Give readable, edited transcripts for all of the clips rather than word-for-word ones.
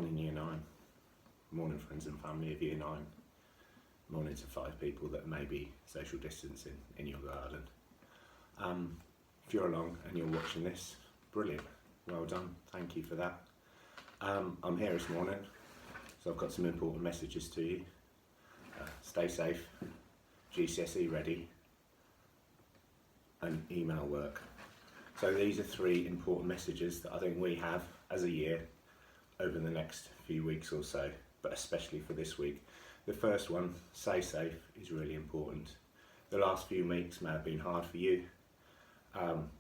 Morning Year 9, morning friends and family of Year 9, morning to 5 people that may be social distancing in your garden. If you're along and you're watching this, brilliant, well done, thank you for that. I'm here this morning, so I've got some important messages to you. Stay safe, GCSE ready, and email work. So these are 3 important messages that I think we have as a year over the next few weeks or so, but especially for this week. The first one, stay safe, is really important. The last few weeks may have been hard for you.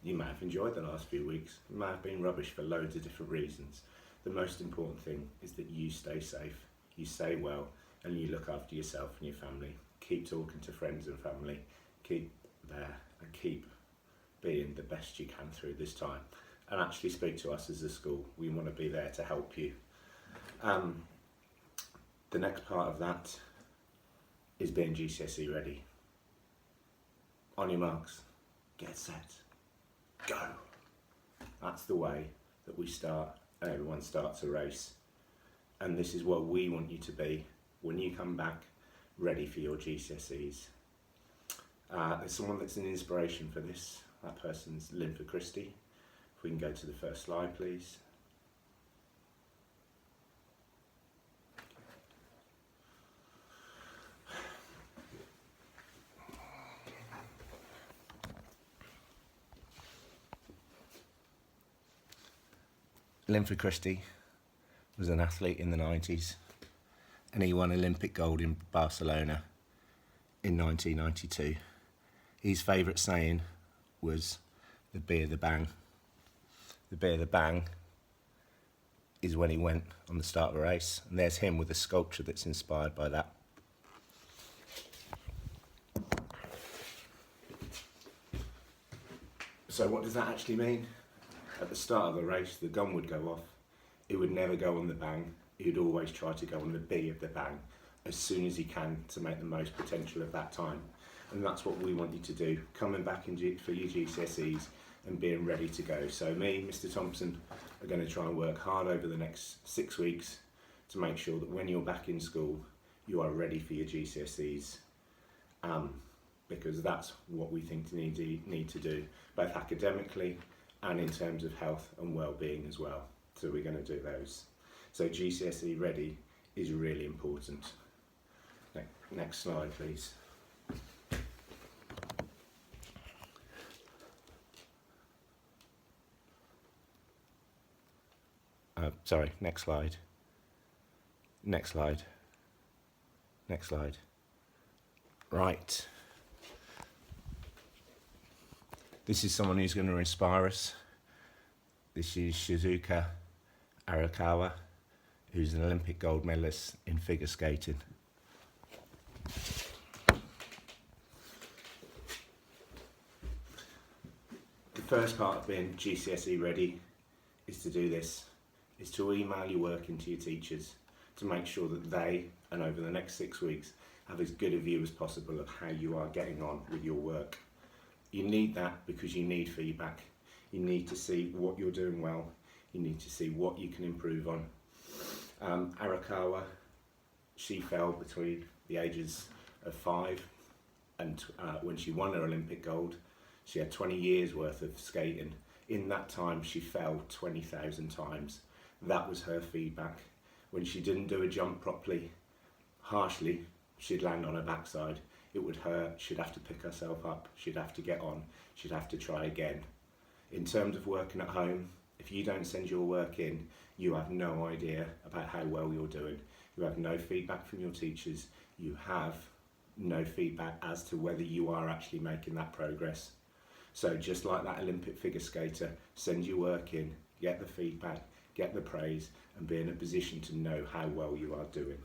You may have enjoyed the last few weeks. It may have been rubbish for loads of different reasons. The most important thing is that you stay safe, you stay well, and you look after yourself and your family. Keep talking to friends and family, keep there and keep being the best you can through this time. And actually speak to us as a school. We want to be there to help you. The next part of that is being GCSE ready. On your marks, get set, go. That's the way that we start, and everyone starts a race. And this is what we want you to be when you come back ready for your GCSEs. There's someone that's an inspiration for this. That person's Linford Christie. If we can go to the first slide, please. Linford Christie was an athlete in the 90s, and he won Olympic gold in Barcelona in 1992. His favourite saying was the beer the bang. The beer the bang is when he went on the start of a race, and there's him with a sculpture that's inspired by that. So what does that actually mean? At the start of the race, the gun would go off. It would never go on the bang. He'd always try to go on the B of the bang as soon as he can to make the most potential of that time. And that's what we want you to do, coming back for your GCSEs and being ready to go. So me, Mr Thompson, are going to try and work hard over the next 6 weeks to make sure that when you're back in school, you are ready for your GCSEs. Because that's what we think you need to do, both academically and in terms of health and well-being as well. So we're going to do those. So GCSE ready is really important. Next slide, please. Sorry, next slide. Next slide. Next slide. Right. This is someone who's going to inspire us. This is Shizuka Arakawa, who's an Olympic gold medalist in figure skating. The first part of being GCSE ready is to do this, is to email your work into your teachers to make sure that they, and over the next 6 weeks, have as good a view as possible of how you are getting on with your work. You need that because you need feedback. You need to see what you're doing well. You need to see what you can improve on. Arakawa, she fell between the ages of 5 and when she won her Olympic gold, she had 20 years worth of skating. In that time, she fell 20,000 times. That was her feedback. When she didn't do a jump properly, harshly, she'd land on her backside. It would hurt, she'd have to pick herself up, she'd have to get on, she'd have to try again. In terms of working at home, if you don't send your work in, you have no idea about how well you're doing. You have no feedback from your teachers, you have no feedback as to whether you are actually making that progress. So just like that Olympic figure skater, send your work in, get the feedback, get the praise, and be in a position to know how well you are doing.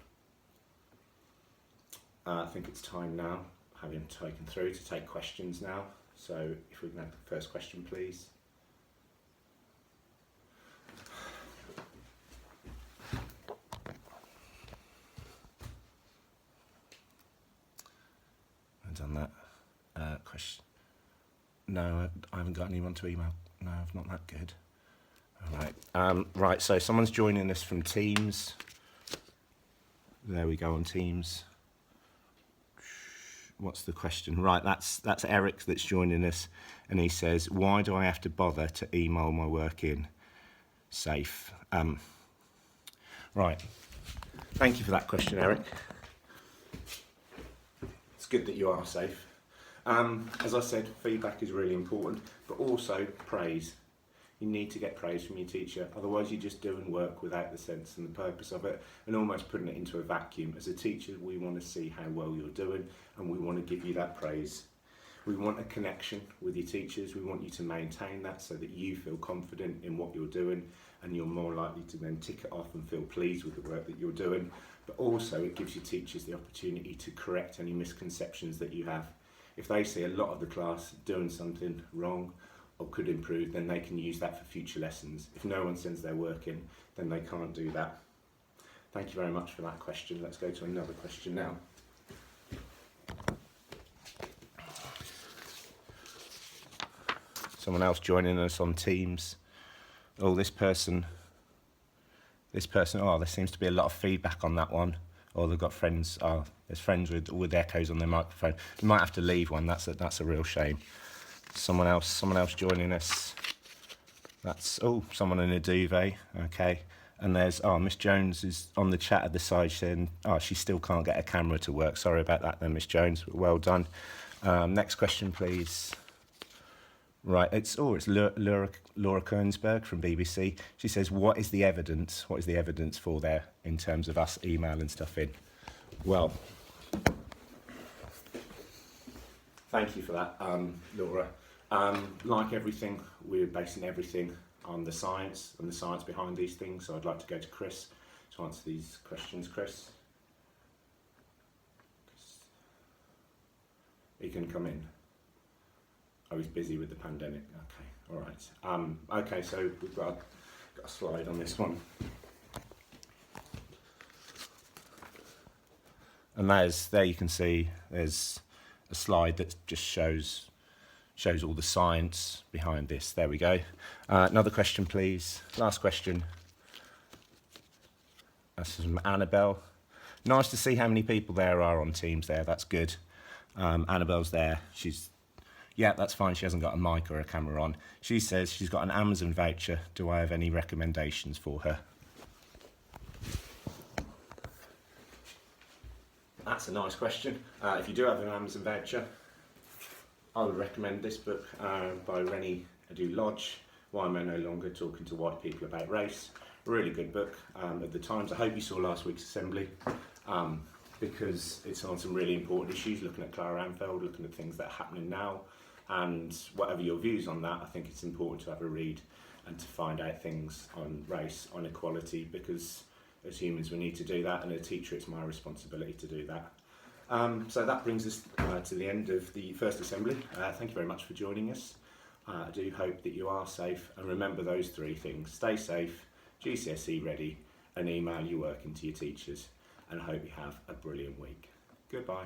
I think it's time now, having taken through, to take questions now. So if we can have the first question, please. I've done that. Question. No, I haven't got anyone to email. No, I'm not that good. Right, so someone's joining us from Teams. There we go on Teams. What's the question? Right, that's Eric that's joining us, and he says, why do I have to bother to email my work in? Safe. Right, thank you for that question, Eric. It's good that you are safe. As I said, feedback is really important, but also praise. You need to get praise from your teacher, otherwise you're just doing work without the sense and the purpose of it, and almost putting it into a vacuum. As a teacher, we want to see how well you're doing, and we want to give you that praise. We want a connection with your teachers. We want you to maintain that so that you feel confident in what you're doing, and you're more likely to then tick it off and feel pleased with the work that you're doing. But also it gives your teachers the opportunity to correct any misconceptions that you have. If they see a lot of the class doing something wrong or could improve, then they can use that for future lessons. If no one sends their work in, then they can't do that. Thank you very much for that question. Let's go to another question now. Someone else joining us on Teams. Oh, this person, oh, there seems to be a lot of feedback on that one. Or they've got friends, there's friends with echoes on their microphone. You might have to leave one, that's a real shame. Someone else joining us. That's, someone in a duvet, okay. And there's, Miss Jones is on the chat at the side saying, she still can't get a camera to work. Sorry about that then, Miss Jones, well done. Next question, please. Right, it's Laura Koensberg from BBC. She says, what is the evidence? What is the evidence for there in terms of us emailing stuff in? Well, thank you for that, Laura. Like everything, we're basing everything on the science and the science behind these things. So I'd like to go to Chris to answer these questions. Chris, he can come in. Oh, he's busy with the pandemic. Okay, all right. Okay, so we've got a slide on this one. And there you can see there's a slide that just shows all the science behind this. There we go. Another question, please. Last question. That's from Annabelle. Nice to see how many people there are on Teams there. That's good. Annabelle's there. Yeah, that's fine. She hasn't got a mic or a camera on. She says she's got an Amazon voucher. Do I have any recommendations for her? That's a nice question. If you do have an Amazon voucher, I would recommend this book by Rennie Adu-Lodge, Why Am I No Longer Talking to White People About Race? A really good book at the Times. I hope you saw last week's assembly because it's on some really important issues, looking at Clara Anfield, looking at things that are happening now. And whatever your views on that, I think it's important to have a read and to find out things on race, on equality, because as humans we need to do that, and as a teacher it's my responsibility to do that. So that brings us to the end of the first assembly. Thank you very much for joining us. I do hope that you are safe, and remember those three things: stay safe, GCSE ready, and email your work into your teachers. And I hope you have a brilliant week. Goodbye.